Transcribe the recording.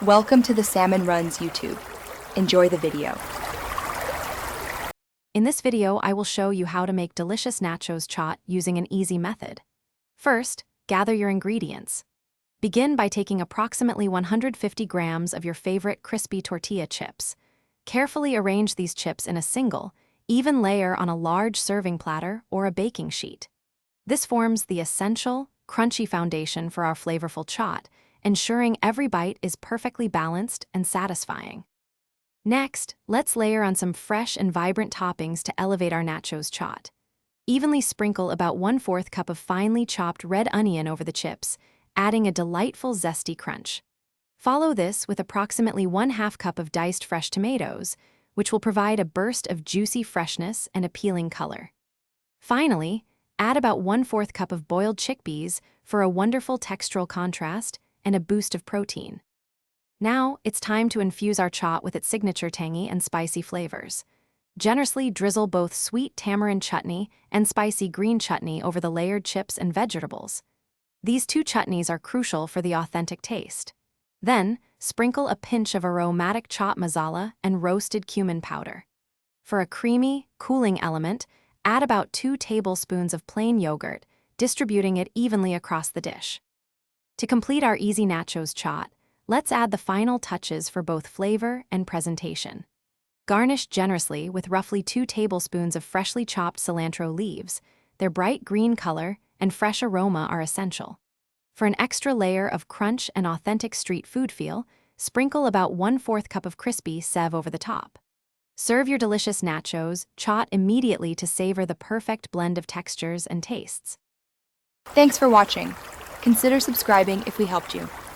Welcome to the Salmon Runs YouTube. Enjoy the video. In this video, I will show you how to make delicious nachos chaat using an easy method. First, gather your ingredients. Begin by taking approximately 150 grams of your favorite crispy tortilla chips. Carefully arrange these chips in a single, even layer on a large serving platter or a baking sheet. This forms the essential, crunchy foundation for our flavorful chaat, ensuring every bite is perfectly balanced and satisfying. Next, let's layer on some fresh and vibrant toppings to elevate our nachos chaat. Evenly sprinkle about 1/4 cup of finely chopped red onion over the chips, adding a delightful zesty crunch. Follow this with approximately 1/2 cup of diced fresh tomatoes, which will provide a burst of juicy freshness and appealing color. Finally, add about 1/4 cup of boiled chickpeas for a wonderful textural contrast and a boost of protein. Now, it's time to infuse our chaat with its signature tangy and spicy flavors. Generously drizzle both sweet tamarind chutney and spicy green chutney over the layered chips and vegetables. These two chutneys are crucial for the authentic taste. Then, sprinkle a pinch of aromatic chaat masala and roasted cumin powder. For a creamy, cooling element, add about 2 tablespoons of plain yogurt, distributing it evenly across the dish. To complete our easy nachos chaat, let's add the final touches for both flavor and presentation. Garnish generously with roughly 2 tablespoons of freshly chopped cilantro leaves. Their bright green color and fresh aroma are essential. For an extra layer of crunch and authentic street food feel, sprinkle about 1/4 cup of crispy Sev over the top. Serve your delicious nachos chaat immediately to savor the perfect blend of textures and tastes. Thanks for watching. Consider subscribing if we helped you.